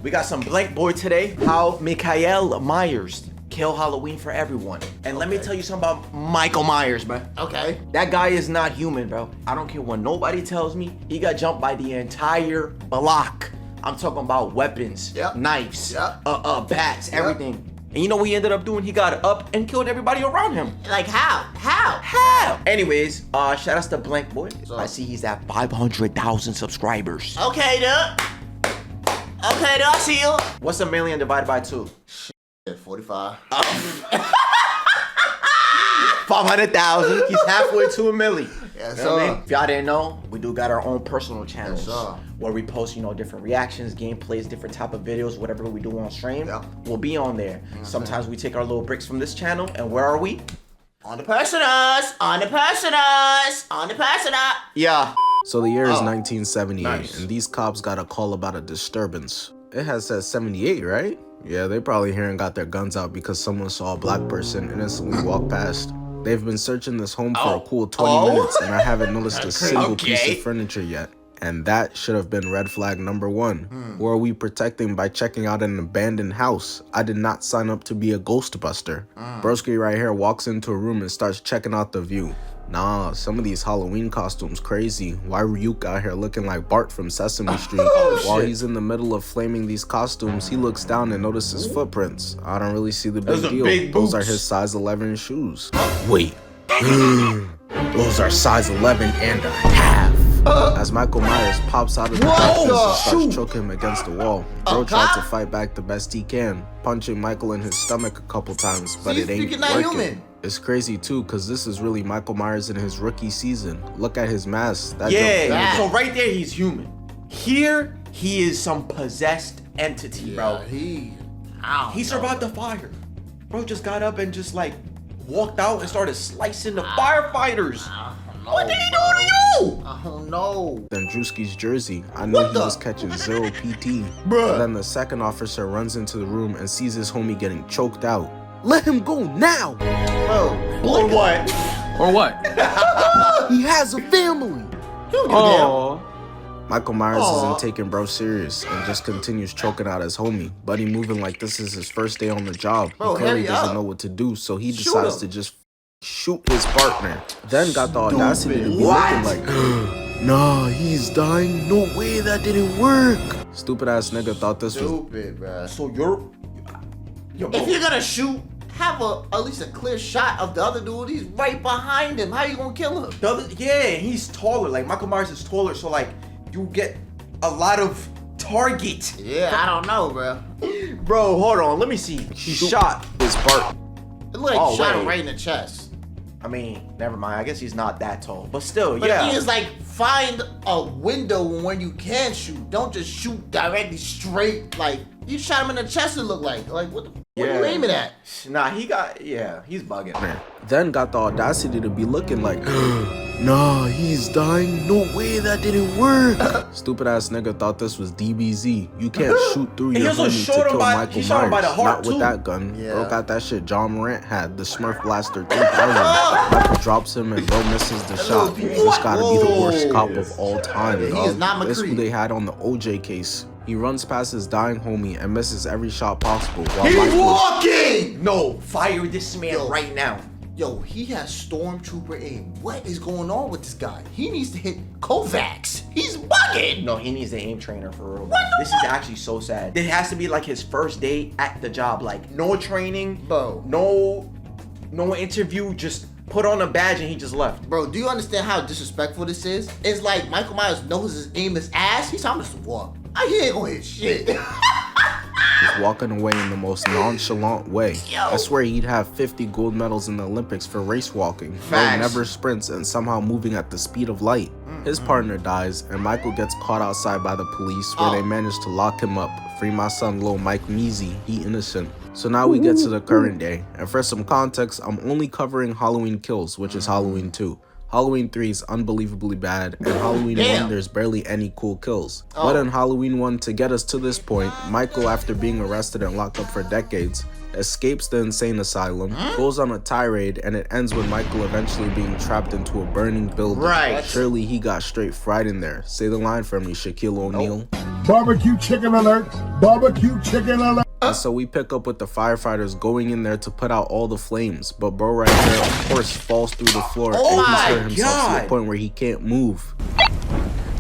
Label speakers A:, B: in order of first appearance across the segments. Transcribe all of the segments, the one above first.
A: We got some Blankboy today. How Michael Myers kill Halloween for everyone. And let me tell you something about Michael Myers, man.
B: Okay.
A: That guy is not human, bro. I don't care what nobody tells me. He got jumped by the entire block. I'm talking about weapons, knives, bats, everything. And you know what he ended up doing? He got up and killed everybody around him.
B: Like how?
A: Anyways, shout outs to Blankboy. I see he's at 500,000 subscribers.
B: Okay, dude. Okay, dude, I see you.
A: What's a million divided by 2?
B: 45.
A: 500,000. He's halfway to a million.
B: Yes,
A: You know what I
B: sir.
A: mean? If y'all didn't know, we do got our own personal channels
B: Yes, sir.
A: where we post, different reactions, gameplays, different type of videos, whatever we do on stream.
B: Yeah.
A: We'll be on there. Sometimes we take our little breaks from this channel, and where are we?
B: On the personas. On the personas. On the persona.
A: Yeah.
C: So the year is 1978,
A: nice.
C: and these cops got a call about a disturbance. It has said 78, right? Yeah, they probably here and got their guns out because someone saw a black person innocently walk past. They've been searching this home for a cool 20 minutes, and I haven't noticed a single piece of furniture yet. And that should have been red flag number 1. Who are we protecting by checking out an abandoned house? I did not sign up to be a ghostbuster. Broski right here walks into a room and starts checking out the view. Nah, some of these Halloween costumes crazy. Why Ryuk out here looking like Bart from Sesame Street? While he's in the middle of flaming these costumes, he looks down and notices footprints. I don't really see the big deal. Those are his size 11 shoes. Wait. Those are size 11 and a half. As Michael Myers pops out of the darkness and starts choking him against the wall, Bro tried to fight back the best he can, punching Michael in his stomach a couple times, but it ain't working. It's crazy too, cause this is really Michael Myers in his rookie season. Look at his mask. That
A: So right there, he's human. Here, he is some possessed entity, bro. He survived the fire. Bro just got up and just like walked out and started slicing the firefighters. What did he do to you?
B: I don't know.
C: Then Drewski's jersey. I know he was catching 0 PT. But then the second officer runs into the room and sees his homie getting choked out. Let him go now!
A: Or what?
D: Or what?
C: He has a family!
D: Oh.
C: Michael Myers isn't taking bro serious and just continues choking out his homie. Buddy moving like this is his first day on the job. He clearly doesn't know what to do, so he decides to just shoot his partner. Then got the audacity to be looking like, nah, he's dying. No way, that didn't work. Stupid ass nigga thought this was
B: Stupid, bro.
A: So you're
B: if you're gonna shoot, have at least a clear shot of the other dude. He's right behind him. How you gonna kill him?
A: He's taller. Like Michael Myers is taller, so like you get a lot of target.
B: Yeah, I don't know, bro.
A: Bro, hold on. Let me see. He shot
C: his part.
B: It looked like he shot him right in the chest.
A: I mean, never mind. I guess he's not that tall, but still,
B: But the thing is, like, find a window when you can shoot. Don't just shoot directly straight. Like, you shot him in the chest. It looked like what are you aiming at?
A: Nah, he's bugging.
C: Then got the audacity to be looking like, nah, he's dying. No way, that didn't work. Stupid ass nigga thought this was DBZ. You can't shoot through your homie to kill Michael Myers. Not with that gun. Bro got that shit John Morant had, the Smurf Blaster 3000. Michael drops him and bro misses the shot. This gotta be the worst cop of all time, dog.
B: He is not
C: This who they had on the OJ case. He runs past his dying homie and misses every shot possible. While
B: walking!
A: No, fire this man right now.
B: Yo, he has stormtrooper aim. What is going on with this guy? He needs to hit Kovacs. He's bugging.
A: No, he needs the aim trainer for real. This is actually so sad. It has to be like his first day at the job. Like no training,
B: bro.
A: No interview. Just put on a badge and he just left.
B: Bro, do you understand how disrespectful this is? It's like Michael Myers knows his aim is ass. He's telling us to walk. He ain't gonna hit shit.
C: He's walking away in the most nonchalant way. I swear he'd have 50 gold medals in the Olympics for race walking. Bro never sprints and somehow moving at the speed of light. His partner dies and Michael gets caught outside by the police where they manage to lock him up. Free my son Lil Mike Measy, he innocent. So now we get to the current day. And for some context, I'm only covering Halloween Kills, which is Halloween 2. Halloween 3 is unbelievably bad, and Halloween 1 there's barely any cool kills. But in Halloween 1, to get us to this point, Michael, after being arrested and locked up for decades, escapes the insane asylum, goes on a tirade, and it ends with Michael eventually being trapped into a burning building.
A: Right.
C: Surely he got straight fried in there. Say the line for me, Shaquille O'Neal.
E: Barbecue chicken alert. Barbecue chicken alert.
C: And so we pick up with the firefighters going in there to put out all the flames, but bro right there, of course, falls through the floor and he's hurt himself to the point where he can't move.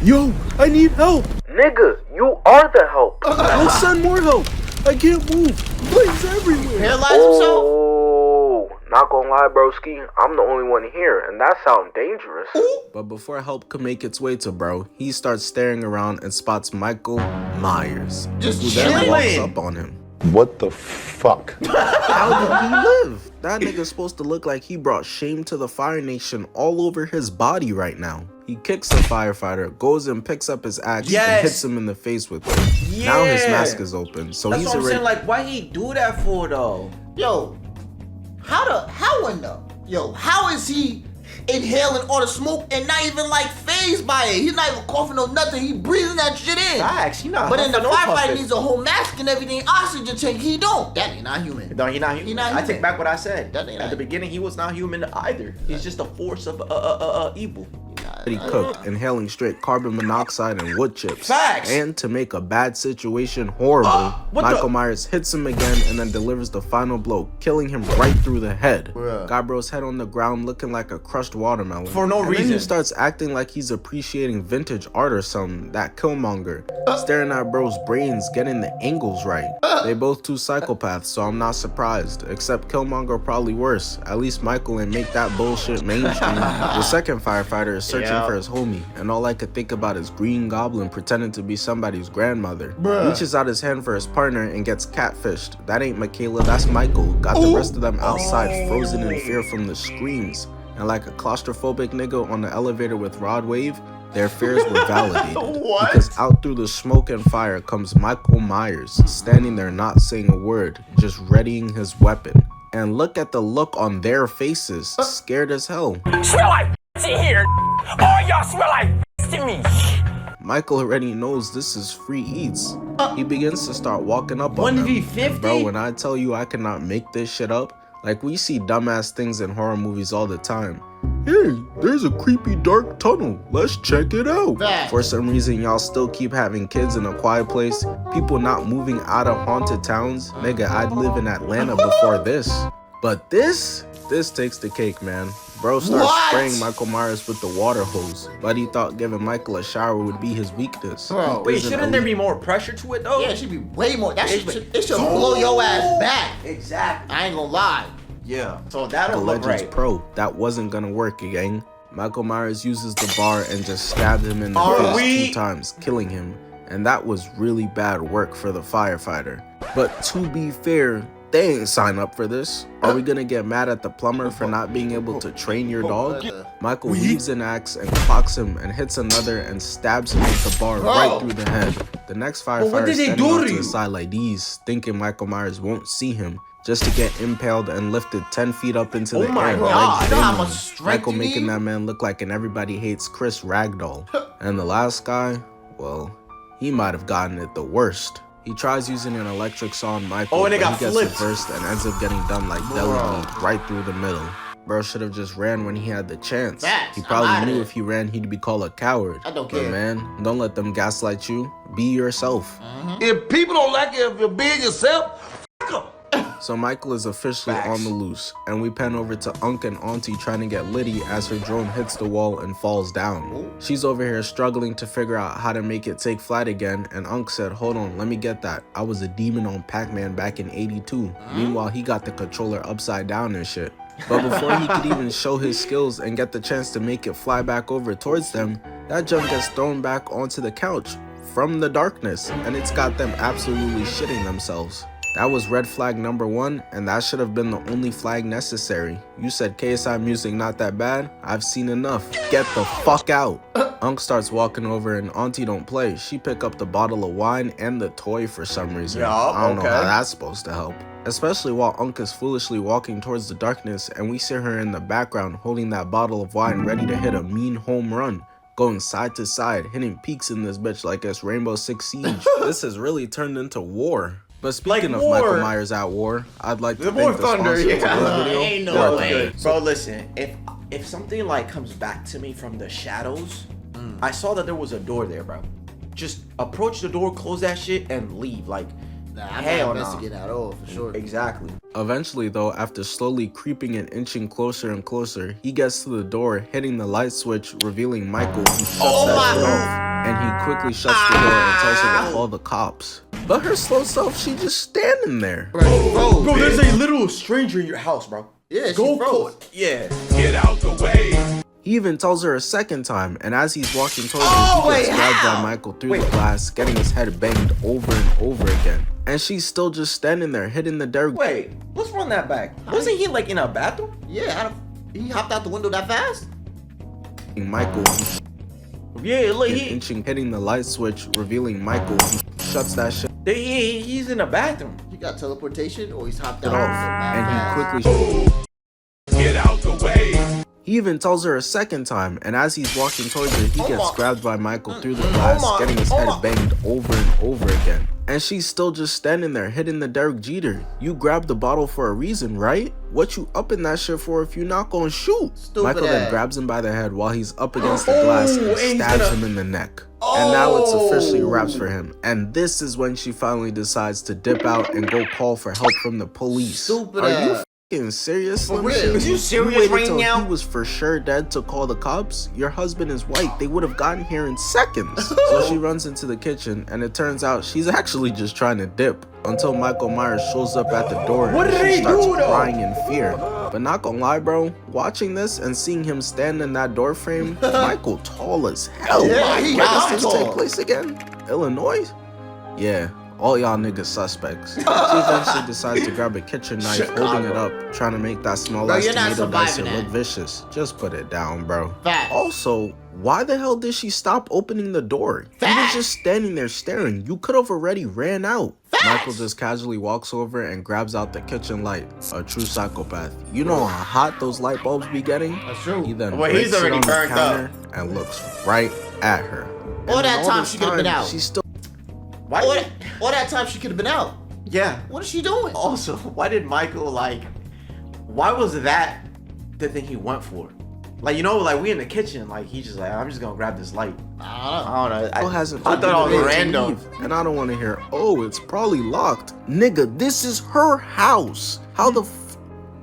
C: Yo, I need help. Nigga, you are the help. I'll send more help. I can't move. Flames everywhere.
B: Paralyze himself?
C: Oh, not gonna lie, broski, I'm the only one here, and that sounds dangerous. But before help can make its way to bro, he starts staring around and spots Michael Myers, who then walks up on him.
E: What the fuck?
C: How did he live? That nigga's supposed to look like he brought shame to the Fire Nation all over his body right now. He kicks the firefighter, goes and picks up his axe and hits him in the face with it.
A: Yeah.
C: Now his mask is open, so
A: That's
C: he's
A: what I'm
C: already
A: saying, like, why he do that for though?
B: Yo, how is he inhaling all the smoke and not even like phased by it? He's not even coughing or nothing. He breathing that shit in.
A: Facts, he not.
B: But then the
A: huffing or
B: firefighter
A: puffing.
B: needs a whole mask and everything, oxygen tank. He don't. That ain't not human.
A: No, he not human. I take back what I said.
B: That ain't
A: At the
B: not-
A: beginning, he was not human either. He's just a force of evil.
C: cooked, inhaling straight carbon monoxide and wood chips.
A: Facts.
C: And to make a bad situation horrible, Michael Myers hits him again and then delivers the final blow, killing him right through the head. Got bro's head on the ground looking like a crushed watermelon.
A: For no reason.
C: Then he starts acting like he's appreciating vintage art or something. That Killmonger. Staring at bro's brains, getting the angles right. They both two psychopaths, so I'm not surprised. Except Killmonger probably worse. At least Michael ain't make that bullshit mainstream. The second firefighter is searching for his homie, and all I could think about is Green Goblin pretending to be somebody's grandmother. Reaches out his hand for his partner and gets catfished. That ain't Michaela, that's Michael. Got the rest of them outside, frozen in fear from the screams. And like a claustrophobic nigga on the elevator with Rod Wave, their fears were validated. Because out through the smoke and fire comes Michael Myers, standing there not saying a word, just readying his weapon. And look at the look on their faces, scared as hell.
F: Smell like in here. All y'all smell like to me.
C: Michael already knows this is free eats. He begins to start walking up on them.
A: 1v50?
C: And bro, when I tell you I cannot make this shit up, like we see dumbass things in horror movies all the time. Hey, there's a creepy dark tunnel. Let's check it out. For some reason, y'all still keep having kids in a quiet place. People not moving out of haunted towns. Nigga, I'd live in Atlanta before this. But this takes the cake, man. Bro starts spraying Michael Myers with the water hose, but he thought giving Michael a shower would be his weakness.
A: Wait, shouldn't there be more pressure to it though?
B: Yeah, it should be way more. That it should blow your ass back.
A: Exactly.
B: I ain't gonna lie.
A: Yeah. So that
C: The
A: don't look
C: Legends
A: right.
C: Pro. That wasn't gonna work, gang. Michael Myers uses the bar and just stabbed him in the face 2 times, killing him. And that was really bad work for the firefighter. But to be fair, they ain't sign up for this. Are we gonna get mad at the plumber for not being able to train your dog? Michael leaves an axe and clocks him and hits another and stabs him with the bar right through the head. The next firefighter is standing onto the side like these, thinking Michael Myers won't see him, just to get impaled and lifted 10 feet up into the air.
B: God,
C: Legs
B: you know how
C: dangling.
B: much strength
C: Michael
B: you
C: making
B: need?
C: that man look like an Everybody Hates Chris ragdoll. And the last guy, well, he might have gotten it the worst. He tries using an electric saw on Michael,
A: and it
C: but
A: got
C: he gets
A: flipped.
C: reversed and ends up getting done like deli meat right through the middle. Bro should have just ran when he had the chance.
B: Facts.
C: He
B: I'm
C: probably
B: outta
C: knew
B: here.
C: if he ran, he'd be called a coward.
B: I don't
C: But
B: care.
C: man, don't let them gaslight you. Be yourself.
E: If people don't like it, if you're being yourself,
C: So Michael is officially on the loose, and we pan over to Unc and Auntie trying to get Liddy as her drone hits the wall and falls down. She's over here struggling to figure out how to make it take flight again, and Unc said, hold on, let me get that. I was a demon on Pac-Man back in '82. Meanwhile, he got the controller upside down and shit. But before he could even show his skills and get the chance to make it fly back over towards them, that junk gets thrown back onto the couch from the darkness, and it's got them absolutely shitting themselves. That was red flag number 1, and that should have been the only flag necessary. You said KSI music not that bad? I've seen enough. Get the fuck out. Unc starts walking over and Auntie don't play. She pick up the bottle of wine and the toy for some reason. I don't know how that's supposed to help. Especially while Unc is foolishly walking towards the darkness and we see her in the background holding that bottle of wine ready to hit a mean home run. Going side to side, hitting peaks in this bitch like it's Rainbow Six Siege. This has really turned into war. But speaking of Michael Myers at war, I'd like to thank the sponsor for this video.
B: Ain't no way.
A: Bro, listen, if something like comes back to me from the shadows, I saw that there was a door there, bro. just approach the door, close that shit, and leave. Like,
B: nah, I'm
A: hell
B: not
A: no.
B: investigating at all, for sure.
A: Exactly.
C: Eventually though, after slowly creeping and inching closer and closer, he gets to the door, hitting the light switch, revealing Michael, who shuts that shit off. And he quickly shuts the door and tells her to call the cops. But her slow self, she just standing there.
A: Bro, there's a little stranger in your house, bro.
B: Yeah, she
A: Go
B: froze.
A: Yeah.
F: Get out the way.
C: He even tells her a second time, and as he's walking towards her, he gets grabbed by Michael through the glass, getting his head banged over and over again. And she's still just standing there, hitting the dirt.
A: Wait, let's run that back. Wasn't he like in a bathroom?
B: Yeah, he hopped out the window that fast?
C: Michael,
A: Yeah, look,
C: hitting the light switch, revealing Michael, shuts that shit
A: he's in a bathroom.
B: He got teleportation, or he's hopped out.
C: off, and he quickly
F: Get out the way.
C: He even tells her a second time, and as he's walking towards her, he gets grabbed by Michael through the glass, getting his head banged over and over again. And she's still just standing there, hitting the Derek Jeter. You grabbed the bottle for a reason, right? What you up in that shit for if you not gonna shoot?
B: Stupid
C: Michael then
B: ass.
C: grabs him by the head while he's up against the glass and stabs him in the neck. And now it's officially wraps for him. And this is when she finally decides to dip out and go call for help from the police.
B: Stupid
C: Are
B: ass.
C: you f***ing serious?
B: For
C: Slim
B: real?
C: Shady?
B: Is you
A: serious
C: waited
A: right
C: till
A: now?
C: He was for sure dead to call the cops. Your husband is white. They would have gotten here in seconds. So she runs into the kitchen, and it turns out she's actually just trying to dip until Michael Myers shows up at the door
A: What
C: and
A: did
C: she
A: he
C: starts
A: do, though?
C: crying in fear. But not gonna lie, bro, watching this and seeing him stand in that door frame, Michael tall as hell.
B: Yeah, he
C: Where
B: got
C: does this take
B: tall.
C: place again? Illinois? Yeah, all y'all niggas suspects. She eventually decides to grab a kitchen knife, holding it up, trying to make that small
B: Bro,
C: ass
B: you're not
C: tomato dicer
B: surviving
C: look
B: that.
C: vicious. Just put it down, bro.
B: Facts.
C: Also, why the hell did she stop opening the door? He was
B: Facts.
C: just standing there staring. You could have already ran out.
B: Facts.
C: Michael just casually walks over and grabs out the kitchen light. A true psychopath. You know how hot those light bulbs be getting?
B: That's true.
C: He then
A: Well, he's
C: breaks it
A: already
C: on the
A: burnt up.
C: counter and looks right at her.
B: All
C: And
B: that
C: then
B: time
C: this
B: she could've been out.
C: She's still
B: All that time she could have been out.
A: Yeah.
B: What is she doing?
A: Also, why did Michael why was that the thing he went for? Like, you know, like we in the kitchen, like he's just like, I'm just gonna grab this light.
B: I don't know.
A: I don't know.
C: hasn't
A: I thought
C: opened
A: it
C: the
A: was
C: door to
A: random.
C: leave. And I don't want to hear, oh, it's probably locked. Nigga, this is her house.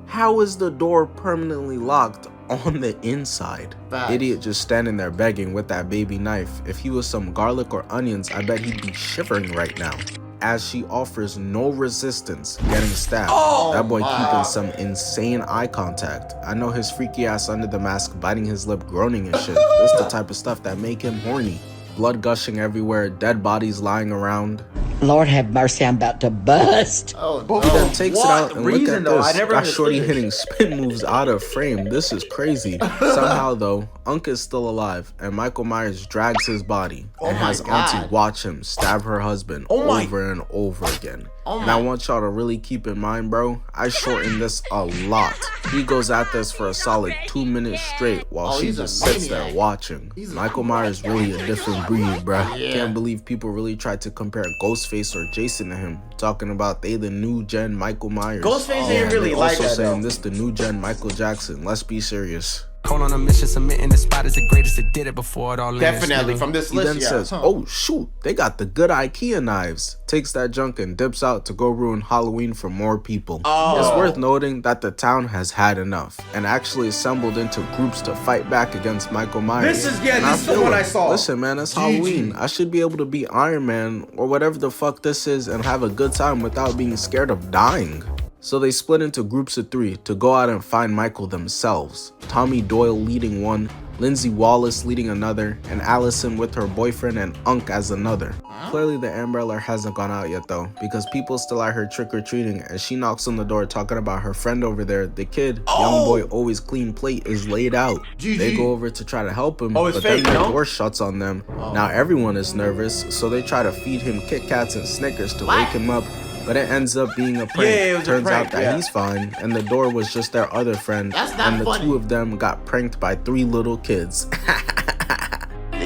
C: How is the door permanently locked on the inside?
B: Facts.
C: Idiot just standing there begging with that baby knife. If he was some garlic or onions, I bet he'd be shivering right now. As she offers no resistance, getting stabbed. That boy keeping some insane eye contact. I know his freaky ass under the mask, biting his lip, groaning and shit. This the type of stuff that make him horny. Blood gushing everywhere, dead bodies lying around.
G: Lord have mercy, I'm about to bust.
B: Oh,
C: He
B: no.
C: then takes it out and look
A: reason,
C: at
A: though?
C: this.
A: I never
C: Got shorty
A: understood.
C: hitting spin moves out of frame. This is crazy. Somehow though, Unc is still alive and Michael Myers drags his body and
B: my
C: has
B: God.
C: Auntie watch him stab her husband
A: my-
C: over and over again.
B: Oh
C: And
B: my-
C: I want y'all to really keep in mind, bro, I shortened this a lot. He goes at this for a solid 2 minutes straight while she
B: he's a
C: just sits there
B: maniac.
C: watching.
B: He's a
C: Michael Myers really a different breed, bro.
B: Yeah.
C: Can't believe people really tried to compare Ghostface or Jason to him, talking about they the new gen Michael Myers.
A: Ghostface ain't really
C: they
A: like
C: also
A: that,
C: saying
A: though.
C: this the new gen Michael Jackson. Let's be serious.
H: Call on a mission, submitting the spot is the greatest that did it before it all ends.
A: Definitely
H: nigga.
A: from this
C: He
A: list.
C: then
A: Yeah.
C: says, oh shoot, they got the good IKEA knives. Takes that junk and dips out to go ruin Halloween for more people. It's worth noting that the town has had enough and actually assembled into groups to fight back against Michael Myers.
A: This is
C: And
A: the
C: feel
A: one
C: it.
A: I saw.
C: Listen, man, it's Halloween. I should be able to be Iron Man or whatever the fuck this is and have a good time without being scared of dying. So they split into groups of 3 to go out and find Michael themselves. Tommy Doyle leading one, Lindsay Wallace leading another, and Allison with her boyfriend and Unc as another. Clearly the Amber Alert hasn't gone out yet though, because people still out here trick-or-treating and she knocks on the door talking about her friend over there, the kid, young boy always clean plate, is laid out. They go over to try to help him,
A: it's
C: but
A: fake,
C: then the
A: no?
C: door shuts on them. Now everyone is nervous, so they try to feed him Kit Kats and Snickers to wake him up. But it ends up being a prank.
A: Yeah, it was a
C: Turns
A: prank,
C: out that
A: yeah.
C: he's fine, and the door was just their other friend,
B: That's not
C: and the
B: funny.
C: 2 of them got pranked by 3 little kids.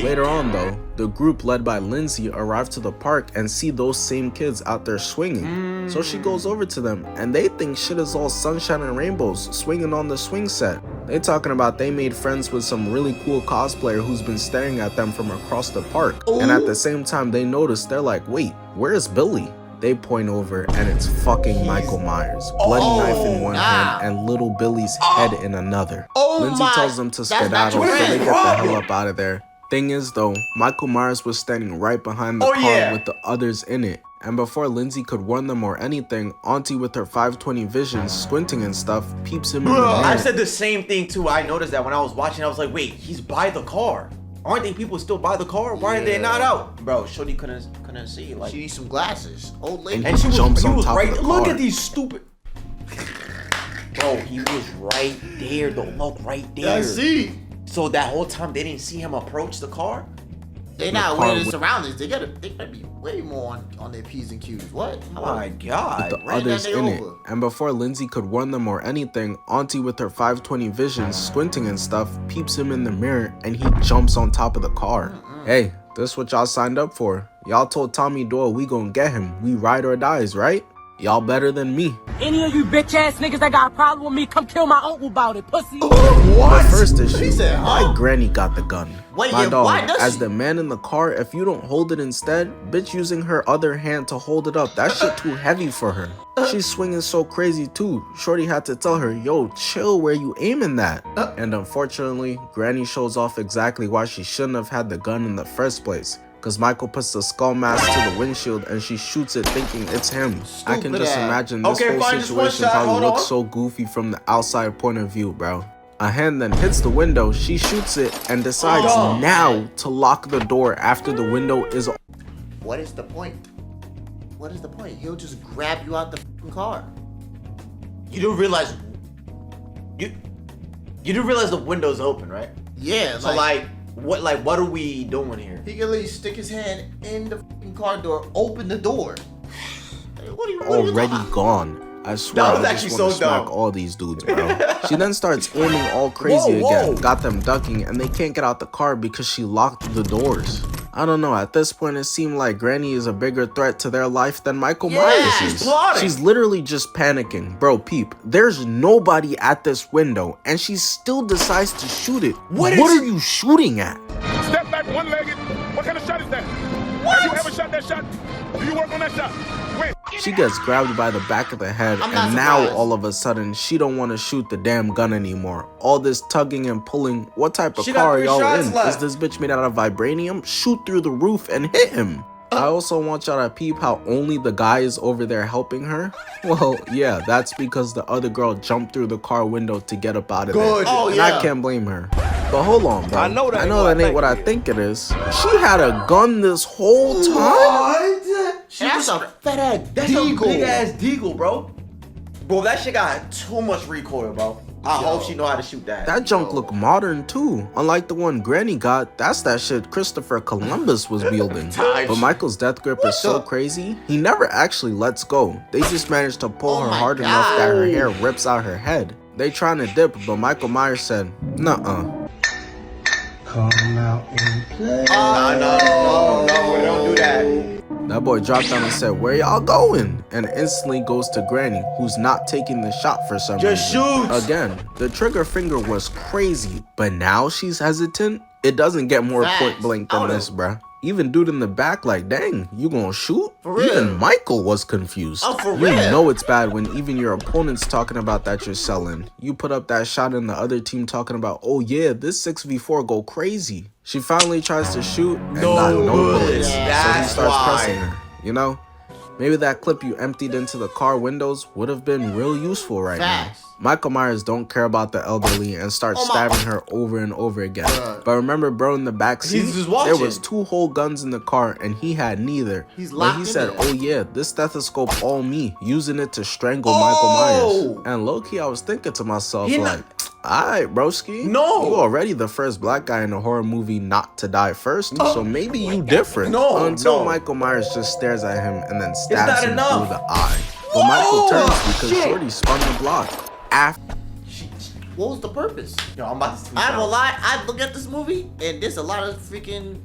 C: Later on though, the group led by Lindsay arrive to the park and see those same kids out there swinging. So she goes over to them and they think shit is all sunshine and rainbows swinging on the swing set. They talking about they made friends with some really cool cosplayer who's been staring at them from across the park. Ooh. And at the same time they notice, they're like, wait, where's Billy? They point over and it's fucking Michael Myers. Bloody knife in one hand and little Billy's head in another. Lindsay tells them to skedaddle, so they get the hell up out of there. Thing is though, Michael Myers was standing right behind the car with the others in it. And before Lindsay could warn them or anything, Auntie with her 520 vision, squinting and stuff, peeps him in the mirror.
A: I said the same thing too. I noticed that when I was watching, I was like, wait, he's by the car. Aren't they people still by the car? Why are they not out? Bro, Shorty couldn't see. Like,
B: she needs some glasses. Old lady.
C: And he jumps on top of the car.
A: Look at these stupid. Bro, he was right there. The look right there.
B: I see.
A: So that whole time they didn't see him approach the car?
B: They're not aware of the surroundings. They gotta be way more on their P's and Q's. What?
A: Oh my God.
C: With the others in it. And before Lindsay could warn them or anything, Auntie with her 520 vision, squinting and stuff, peeps him in the mirror and he jumps on top of the car. Hey, this what y'all signed up for. Y'all told Tommy Doyle we gon' get him. We ride or dies, right? Y'all better than me.
I: Any of you bitch ass niggas that got a problem with me, come kill my uncle about it, pussy.
C: What? The first issue, my granny got the gun.
B: Wait,
C: my dog,
B: why does
C: as
B: she?
C: the man in the car, if you don't hold it instead, bitch using her other hand to hold it up, that shit too heavy for her. She's swinging so crazy too. Shorty had to tell her, yo, chill where you aiming that. And unfortunately, granny shows off exactly why she shouldn't have had the gun in the first place. Cause Michael puts the skull mask to the windshield and she shoots it thinking it's him. I can just imagine this whole situation probably looks so goofy from the outside point of view, bro. A hand then hits the window, she shoots it and decides now to lock the door after the window is open.
B: What is the point? What is the point? He'll just grab you out the fucking car.
A: You don't realize you didn't realize the window's open, right?
B: Yeah.
A: So what are we doing here?
B: He can at least stick his hand in the fucking car door, open the door. What are you
C: already gone. I swear I just want to smack all these dudes, bro. She then starts aiming all crazy again, got them ducking, and they can't get out the car because she locked the doors. I don't know, at this point it seemed like Granny is a bigger threat to their life than Michael Myers is. She's literally just panicking. Bro, peep, there's nobody at this window and she still decides to shoot it. What are you shooting at?
E: Step back, one-legged. What kind of shot is that? Have you ever shot that shot? Do you work on that shot? When?
C: She gets grabbed by the back of the head and now all of a sudden she don't want to shoot the damn gun anymore. All this tugging and pulling, what type of car are y'all in? Is this bitch made out of vibranium? Shoot through the roof and hit him. I also want y'all to peep how only the guy is over there helping her. Well, yeah, that's because the other girl jumped through the car window to get up out of there. And I can't blame her. But hold on, bro. I know that ain't what I think it is. She had a gun this whole time?
A: What?
B: That's a fat ass deagle.
A: That's a big ass deagle, bro. Bro, that shit got too much recoil, bro. I hope she know how to shoot that.
C: That junk look modern too. Unlike the one Granny got, that's that shit Christopher Columbus was wielding. But Michael's death grip is so crazy, he never actually lets go. They just managed to pull her hard enough that her hair rips out her head. They trying to dip, but Michael Myers said, nuh-uh.
E: Come out and play.
A: No, we don't do that.
C: That boy dropped down and said, where y'all going? And instantly goes to Granny, who's not taking the shot for some reason.
A: Just shoots.
C: Again, the trigger finger was crazy, but now she's hesitant? It doesn't get more point blank than this, bruh. Even dude in the back like, dang, you gonna shoot?
B: For real?
C: Even Michael was confused. You know it's bad when even your opponent's talking about that you're selling. You put up that shot and the other team talking about, oh yeah, this 6v4 go crazy. She finally tries to shoot and got no bullets. So he starts pressing her, you know? Maybe that clip you emptied into the car windows would have been real useful right now. Michael Myers don't care about the elderly and starts stabbing her over and over again. But remember bro in the back seat? There was 2 whole guns in the car and he had neither. But he said, oh yeah, this stethoscope all me, using it to strangle Michael Myers. And low-key I was thinking to myself like, alright broski, you already the first black guy in a horror movie not to die first, so maybe you different. Until Michael Myers just stares at him and then stabs him through the eye. But Michael turns because Shorty spun the block.
B: What was the purpose?
A: Yo, I'm about to
B: I ain't gonna lie, I look at this movie and there's a lot of freaking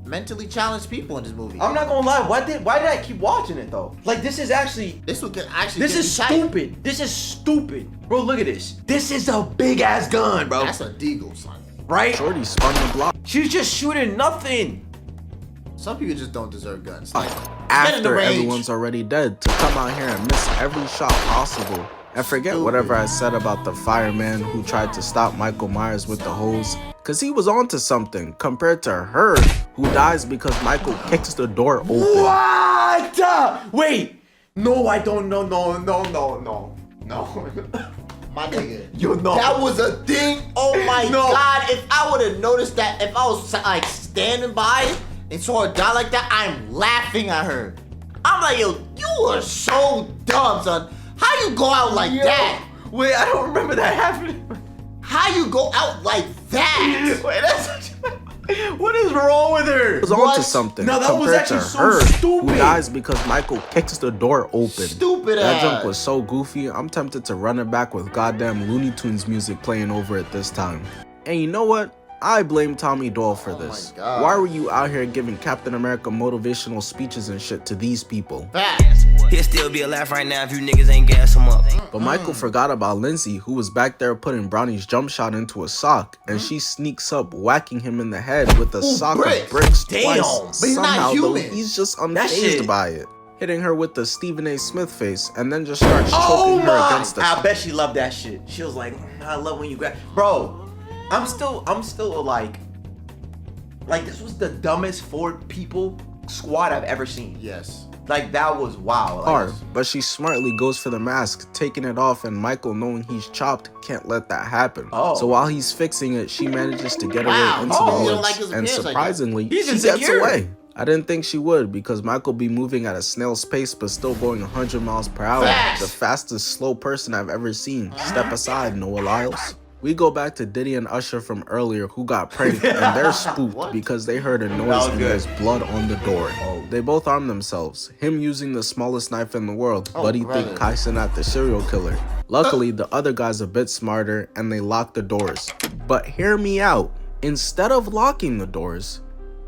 B: mentally challenged people in this movie.
A: I'm not gonna lie. Why did I keep watching it though? Like this is actually.
B: This would actually.
A: This is stupid. This is stupid, bro. Look at this. This is a big ass gun, bro.
B: That's a deagle, son.
A: Right?
C: Shorty spun the block.
A: She's just shooting nothing.
B: Some people just don't deserve guns. Like,
C: After everyone's already dead, to come out here and miss every shot possible. And forget whatever I said about the fireman who tried to stop Michael Myers with the hose, cause he was onto something compared to her who dies because Michael kicks the door open.
A: What? Wait. No, I don't. No.
B: my nigga.
A: You know.
B: That was a thing. Oh my God. If I would have noticed that, if I was like standing by and saw her die like that, I'm laughing at her. I'm like, yo, you are so dumb, son. How you go out like that?
A: Wait, I don't remember that happening.
B: How you go out like that?
A: Wait, that's what is wrong with her?
C: It was onto something.
A: No, that was
C: compared
A: actually
C: to
A: so
C: her,
A: stupid.
C: who dies because Michael kicks the door open.
B: Stupid
C: That
B: ass.
C: junk was so goofy, I'm tempted to run it back with goddamn Looney Tunes music playing over it this time. And you know what? I blame Tommy Doyle for this. Why were you out here giving Captain America motivational speeches and shit to these people?
B: Facts.
J: He'll still be alive right now if you niggas ain't gas him up.
C: But Michael forgot about Lindsay, who was back there putting Brownie's jump shot into a sock, and she sneaks up whacking him in the head with a sock of bricks twice.
B: But he's not human.
C: Though, he's just unfazed by it. Hitting her with the Stephen A. Smith face, and then just starts choking her against the
A: I bet she loved that shit. She was like, I love when you grab. Bro, I'm still like this was the dumbest 4 people squad I've ever seen.
B: Yes.
A: Like that was wow.
C: Hard, but she smartly goes for the mask, taking it off, and Michael, knowing he's chopped, can't let that happen. So while he's fixing it, she manages to get away into the woods, and surprisingly, she gets away. I didn't think she would, because Michael be moving at a snail's pace but still going 100 miles per hour. The fastest slow person I've ever seen. Step aside, Noah Lyles. We go back to Diddy and Usher from earlier, who got pranked, and they're spooked because they heard a noise and there's blood on the door. They both arm themselves, him using the smallest knife in the world, but he think Kaisen at the serial killer. Luckily, the other guy's a bit smarter, and they lock the doors. But hear me out, instead of locking the doors,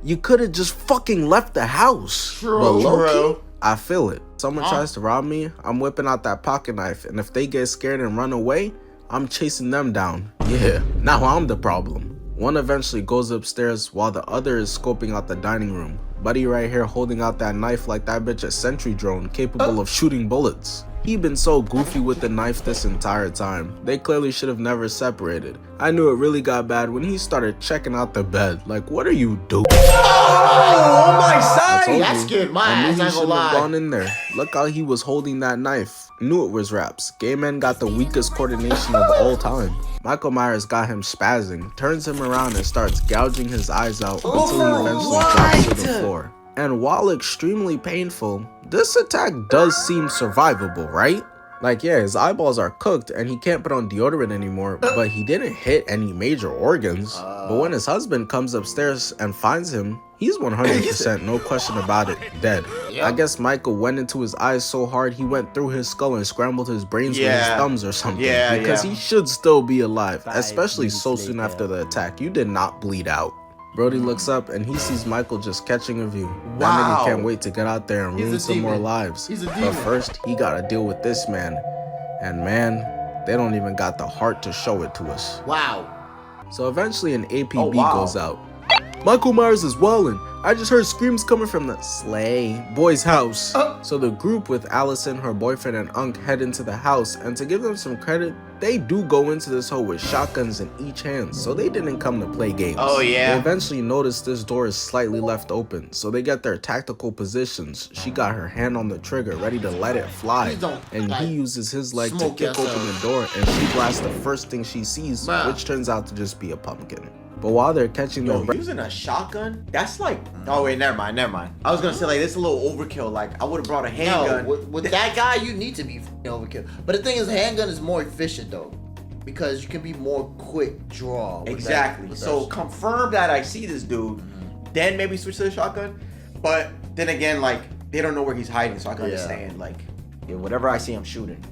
C: you could have just fucking left the house. But low-key, I feel it. Someone tries to rob me, I'm whipping out that pocket knife, and if they get scared and run away, I'm chasing them down. Yeah, now I'm the problem. One eventually goes upstairs while the other is scoping out the dining room. Buddy right here holding out that knife like that bitch a sentry drone capable of shooting bullets. He been so goofy with the knife this entire time. They clearly should have never separated. I knew it really got bad when he started checking out the bed. Like, what are you doing?
A: Oh my side!
B: That scared my ass, I ain't gonna lie.
C: Gone in there. Look how he was holding that knife. Knew it was raps. Gay man got the weakest coordination of all time. Michael Myers got him spazzing, turns him around and starts gouging his eyes out until he eventually drops to the floor. And while extremely painful, this attack does seem survivable, right? Like, yeah, his eyeballs are cooked and he can't put on deodorant anymore, but he didn't hit any major organs. But when his husband comes upstairs and finds him, he's 100%, no question about it, dead. I guess Michael went into his eyes so hard he went through his skull and scrambled his brains with his thumbs or something. Because he should still be alive, especially so soon after the attack. You did not bleed out. Brody looks up and he sees Michael just catching a view. That nigga can't wait to get out there and ruin some more lives. But first, he gotta deal with this man. And man, they don't even got the heart to show it to us.
B: Wow.
C: So eventually an APB goes out. Michael Myers is wildin'. I just heard screams coming from the Slay boy's house. So the group with Allison, her boyfriend, and Unc head into the house, and to give them some credit, they do go into this hole with shotguns in each hand, so they didn't come to play games. They eventually notice this door is slightly left open, so they get their tactical positions. She got her hand on the trigger, ready to let it fly, and he uses his leg to kick open the door, and she blasts the first thing she sees, which turns out to just be a pumpkin. But while they're catching their breath,
A: using a shotgun? That's like, oh wait, never mind. I was gonna say like this is a little overkill. Like I would have brought a handgun.
B: No, with that guy, you need to be overkill. But the thing is, handgun is more efficient though, because you can be more quick draw.
A: Exactly. So confirm that I see this dude, then maybe switch to the shotgun. But then again, like they don't know where he's hiding, so I can understand. Like, yeah, whatever I see, I'm shooting.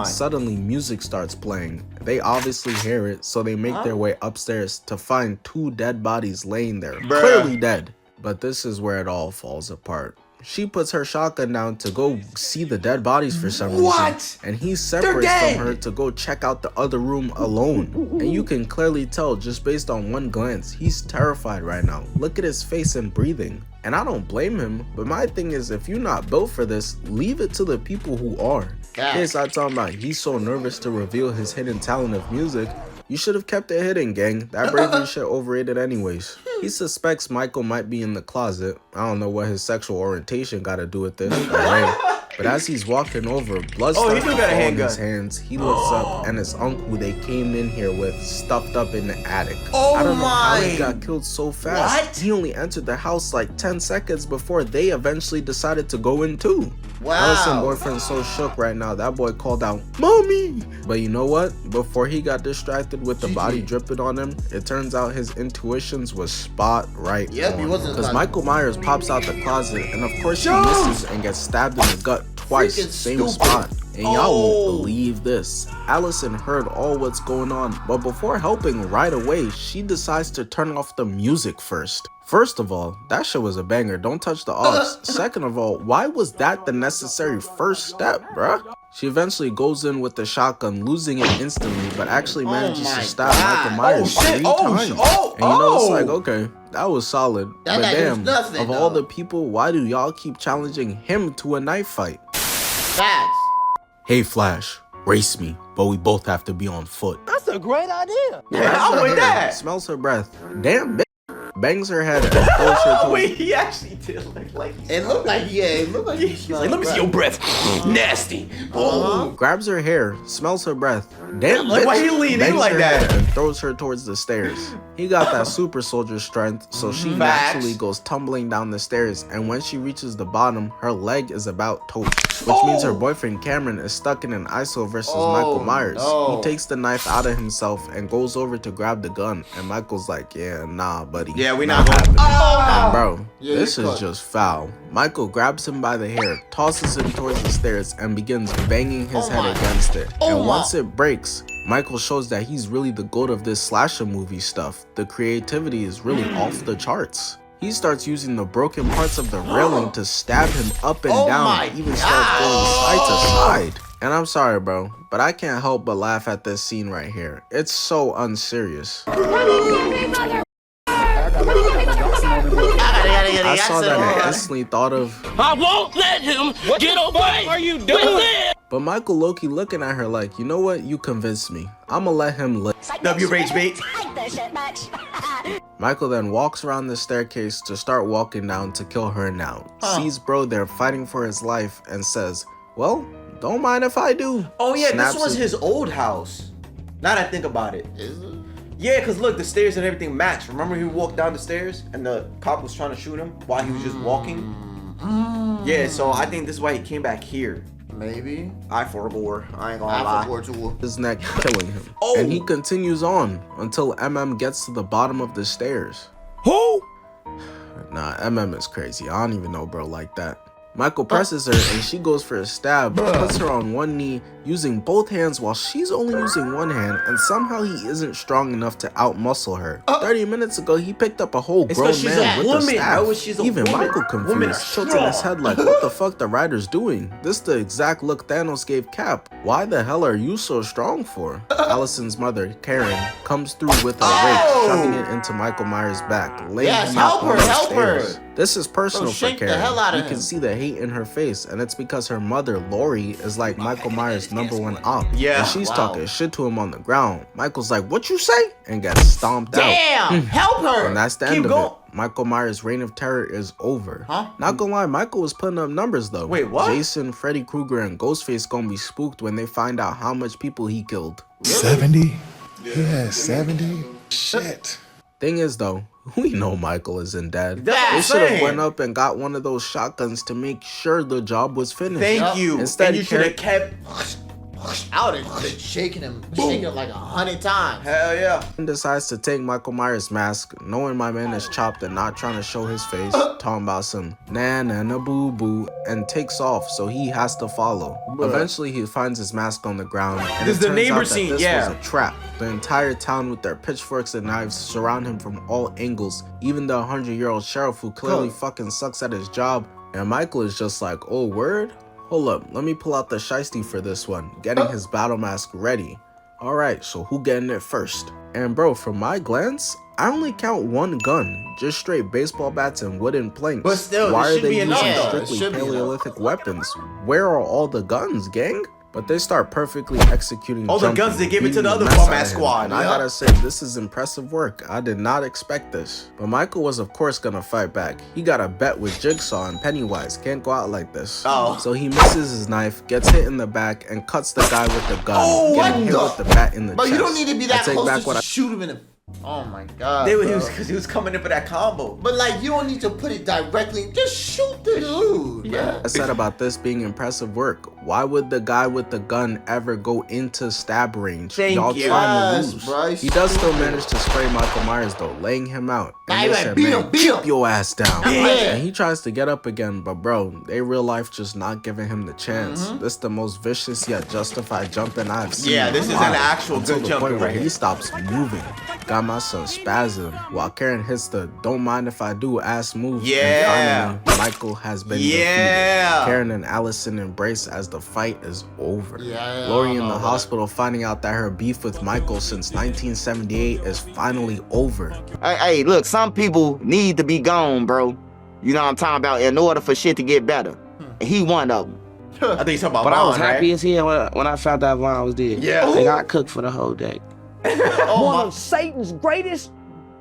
C: Suddenly music starts playing. They obviously hear it, so they make their way upstairs to find 2 dead bodies laying there, clearly dead. But this is where it all falls apart. She puts her shotgun down to go see the dead bodies for some reason. And he separates from her to go check out the other room alone. And you can clearly tell just based on one glance, he's terrified right now. Look at his face and breathing. And I don't blame him, but my thing is, if you're not built for this, leave it to the people who are. Yes, I'm talking about he's so nervous to reveal his hidden talent of music. You should have kept it hidden, gang. That bravery shit overrated anyways. He suspects Michael might be in the closet. I don't know what his sexual orientation got to do with this, but hey. But as he's walking over, blood starts to fall in his hands. He looks up, and his uncle who they came in here with stuffed up in the attic. I don't know how he got killed so fast. What? He only entered the house like 10 seconds before they eventually decided to go in too. Allison's boyfriend's so shook right now, that boy called out, "Mommy!" But you know what? Before he got distracted with the body dripping on him, it turns out his intuitions was spot right on. Because Michael Myers pops out the closet, and of course he misses and gets stabbed in the gut twice, same spot. And y'all won't believe this. Allison heard all what's going on, but before helping right away, she decides to turn off the music first. First of all, that shit was a banger, don't touch the aux. Second of all, why was that the necessary first step, bruh? She eventually goes in with the shotgun, losing it instantly, but actually manages to stab Michael Myers 3 times. And you know, it's like, okay, that was solid. But damn, of all the people, why do y'all keep challenging him to a knife fight?
B: Facts.
C: Hey Flash, race me, but we both have to be on foot.
I: That's a great idea.
A: Yeah, I'm with that.
C: Smells her breath. Damn, bitch. Bangs her head and throws her towards...
A: Wait, he actually did look like...
B: It looked like, it looked like
A: he's like, let me see your breath. Nasty.
C: Grabs her hair, smells her breath. Damn,
A: like, why he lean in like that?
C: And throws her towards the stairs. He got that super soldier strength, so she naturally goes tumbling down the stairs, and when she reaches the bottom, her leg is about toast, which means her boyfriend Cameron is stuck in an ISO versus Michael Myers. He takes the knife out of himself and goes over to grab the gun, and Michael's like, yeah, nah, buddy.
A: Yeah, we not happening.
C: And bro, this is just foul. Michael grabs him by the hair, tosses him towards the stairs, and begins banging his head against it. And once it breaks, Michael shows that he's really the goat of this slasher movie stuff. The creativity is really off the charts. He starts using the broken parts of the railing to stab him up and down, even starts going side to side. And I'm sorry, bro, but I can't help but laugh at this scene right here. It's so unserious. I saw that and instantly thought of,
F: I won't let him get away. What are you doing?
C: But Michael Loki looking at her like, you know what? You convinced me. I'ma let him live.
A: W rage bait.
C: Michael then walks around the staircase to start walking down to kill her now. Sees bro there fighting for his life and says, well, don't mind if I do.
A: Oh yeah, this was his old house. Now that I think about it.
B: Is it?
A: Yeah, because look, the stairs and everything matched. Remember he walked down the stairs and the cop was trying to shoot him while he was just walking? Yeah, so I think this is why he came back here.
B: Maybe.
A: I 4-bore. I ain't gonna lie.
B: I
C: his neck killing him. And he continues on until MM gets to the bottom of the stairs.
F: Who?
C: Nah, MM is crazy. I don't even know bro like that. Michael presses her and she goes for a stab, puts her on one knee, using both hands while she's only using one hand, and somehow he isn't strong enough to outmuscle her. 30 minutes ago, he picked up a whole grown man with a staff. Even Michael confused, tilting his head like, what the fuck the writer's doing? This the exact look Thanos gave Cap. Why the hell are you so strong for? Allison's mother, Karen, comes through with a rake, shoving it into Michael Myers' back, laying him out on the stairs. This is personal for Karen. You can see the hate in her face, and it's because her mother, Lori, is like Michael Myers' #1 op.
A: Yeah.
C: And she's talking shit to him on the ground. Michael's like, what you say? And gets stomped out.
B: Damn! Help her!
C: And that's the end of it. Michael Myers' reign of terror is over. Not gonna lie, Michael was putting up numbers though.
A: Wait, what?
C: Jason, Freddy Krueger, and Ghostface gonna be spooked when they find out how much people he killed.
E: 70? Yeah, 70? Shit.
C: Thing is though, we know Michael isn't dead.
A: They
C: should have went up and got one of those shotguns to make sure the job was finished.
A: Thank you.
C: Instead,
A: and you should have kept
B: I would have been shaking him like 100 times.
A: Hell yeah.
C: And decides to take Michael Myers' mask, knowing my man is chopped and not trying to show his face, talking about some na boo boo, and takes off, so he has to follow. Eventually, he finds his mask on the ground, and
A: This is
C: it
A: the
C: turns
A: neighbor
C: out that
A: scene,
C: this
A: yeah.
C: was a trap. The entire town with their pitchforks and knives surround him from all angles, even the 100-year-old sheriff who clearly fucking sucks at his job. And Michael is just like, oh, word? Hold up, let me pull out the shiesty for this one, getting his battle mask ready. Alright, so who getting it first? And bro, from my glance, I only count one gun, just straight baseball bats and wooden planks.
A: But still,
C: why
A: this
C: are
A: should be
C: they
A: enough,
C: using
A: though.
C: strictly Paleolithic weapons? Where are all the guns, gang? But they start perfectly executing
A: all the
C: jumping,
A: guns they gave it to
C: beating
A: the other
C: mess
A: bum
C: out
A: ass
C: of him.
A: squad.
C: And I gotta say, this is impressive work. I did not expect this. But Michael was of course gonna fight back. He got a bet with Jigsaw and Pennywise. Can't go out like this.
A: Oh.
C: So he misses his knife, gets hit in the back, and cuts the guy with the gun, getting hit with the bat in the chest.
B: But you don't need to be that
C: I take
B: close
C: back
B: to
C: what I
B: shoot him in the... Oh my god.
A: Because he was coming in for that combo.
B: But like, you don't need to put it directly. Just shoot the dude.
A: Yeah.
C: said about this being impressive work. Why would the guy with the gun ever go into stab range? Y'all trying to lose.
B: Bro,
C: he does still manage to spray Michael Myers though, laying him out. And they said, man, keep your ass down. And he tries to get up again, but bro, they real life just not giving him the chance. This the most vicious yet justified jumping I've seen.
A: Yeah, this is an actual good jumping right here.
C: He stops moving. Got my son spazzing while Karen hits the don't mind if I do ass move.
A: Yeah.
C: And finally, Michael has been defeated. Karen and Allison embrace as the fight is over. Lori in the hospital finding out that her beef with Michael since 1978 is finally over.
K: Hey, look, some people need to be gone, bro. You know what I'm talking about, in order for shit to get better. He one of them.
A: I think he's talking about
K: But I was
A: Vaughn,
K: happy
A: right?
K: as hell when I found out Vaughn was dead.
A: Yeah.
K: They got cooked for the whole day.
I: One of Satan's greatest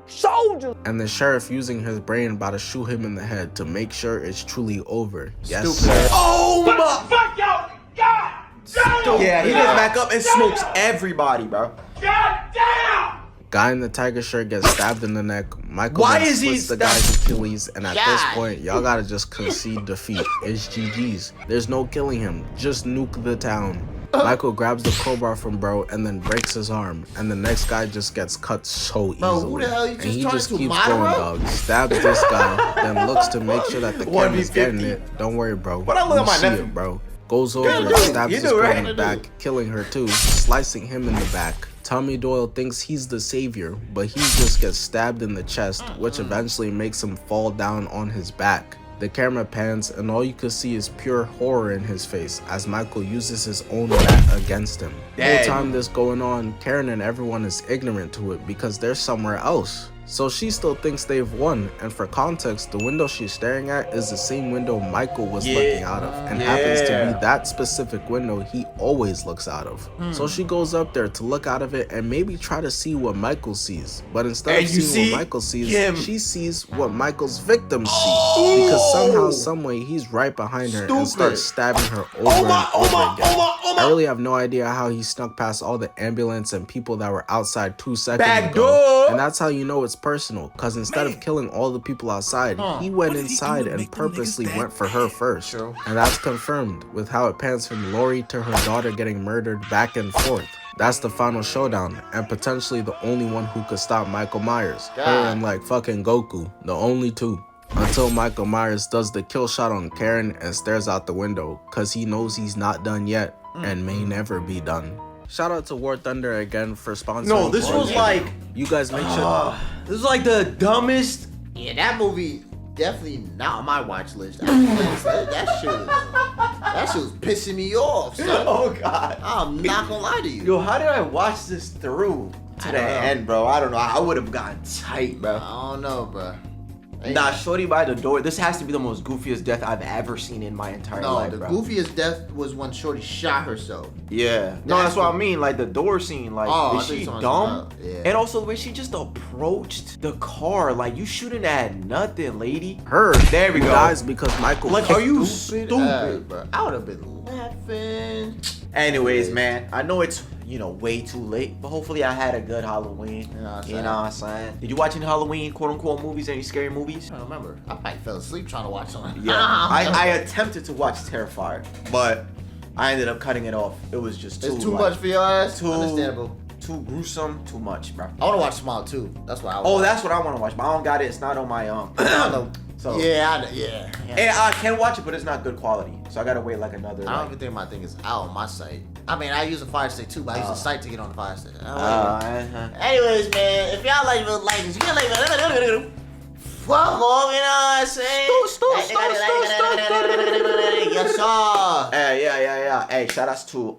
I: soldiers.
C: And the sheriff using his brain about to shoot him in the head to make sure it's truly over. Yes, sir.
A: Oh my!
F: Fuck y'all! God!
A: Yeah, he gets back up and smokes everybody, bro.
F: God damn!
C: Guy in the tiger shirt gets stabbed in the neck. Michael
A: Why
C: then
A: is he
C: splits the guy's Achilles, and at this point, y'all gotta just concede defeat. It's GG's. There's no killing him. Just nuke the town. Michael grabs the crowbar from bro and then breaks his arm, and the next guy just gets cut so easily.
B: Bro, who the hell you
C: and
B: just
C: he
B: turned
C: just
B: to,
C: keeps
B: Madara?
C: going, dog. Stabs this guy, then looks to make sure that the camera's getting it. Don't worry, bro.
A: But I look at my
C: see
A: nephew.
C: it, bro. Goes over,
A: dude,
C: stabs
A: you
C: this
A: do,
C: girl
A: right?
C: in the back, killing her too, slicing him in the back. Tommy Doyle thinks he's the savior, but he just gets stabbed in the chest, which eventually makes him fall down on his back. The camera pans and all you can see is pure horror in his face as Michael uses his own bat against him. The whole time this going on, Karen and everyone is ignorant to it because they're somewhere else. So she still thinks they've won, and for context, the window she's staring at is the same window Michael was looking out of, and happens to be that specific window he always looks out of. So she goes up there to look out of it and maybe try to see what Michael sees, but instead of seeing what Michael sees, she sees what Michael's victims see, because somehow, someway, he's right behind her and starts stabbing her over and over again. I really have no idea how he snuck past all the ambulance and people that were outside 2 seconds ago, and that's how you know it's personal, because instead of killing all the people outside, he went inside and purposely went for her first. And that's confirmed with how it pans from Lori to her daughter getting murdered back and forth. That's the final showdown, and potentially the only one who could stop Michael Myers. Her and like fucking Goku, the only two. Until Michael Myers does the kill shot on Karen and stares out the window, cause he knows he's not done yet and may never be done. Shout out to War Thunder again for sponsoring.
A: No, this was like,
C: you guys make sure.
A: This was like the dumbest.
B: Yeah, that movie definitely not on my watch list. that shit was pissing me off, son.
A: Oh god.
B: I'm not gonna lie to you.
A: Yo, how did I watch this through to the end, bro? I don't know. I would have gotten tight, bro.
B: I don't know, bro.
A: Nah, Shorty by the door. This has to be the most goofiest death I've ever seen in my entire life,
B: the
A: bro.
B: goofiest death was when Shorty shot herself.
A: Yeah. No, that's what I mean. Like the door scene. Like, is she dumb?
B: Yeah.
A: And also the way she just approached the car. Like, you shouldn't have nothing, lady.
C: Her.
A: There we go.
C: Dies because Michael.
A: Like, are you stupid?
B: Bro, I would have been laughing.
A: Anyways, man, I know it's, you know, way too late, but hopefully I had a good Halloween. You know what I'm saying? Did you watch any Halloween, quote unquote, movies? Any scary movies?
B: I don't remember. I probably fell asleep trying to watch something.
A: Yeah. I attempted to watch Terrifier, but I ended up cutting it off. It was just too.
B: It's too much for your ass.
A: Too
B: understandable.
A: Too gruesome. Too much, bro.
B: I want to watch Smile too. That's what I.
A: Oh, that's what I want to watch. But I don't got it. It's not on my So
B: yeah.
A: Hey, I can watch it, but it's not good quality. So I gotta wait like another.
B: I don't even think my thing is out on my site. I mean, I use a Fire Stick too, but I use a site to get on the Fire Stick. Anyways, man, if y'all like this, you can like fuck off, you know what I'm saying? Yes, sir.
A: Hey, yeah. Hey, shout outs to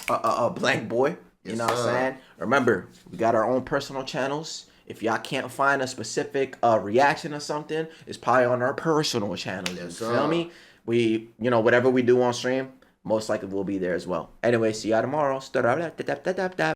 A: Blankboy. You know what I'm saying? Remember, we got our own personal channels. If y'all can't find a specific reaction or something, it's probably on our personal channel. You feel me? We, whatever we do on stream, most likely will be there as well. Anyway, see y'all tomorrow.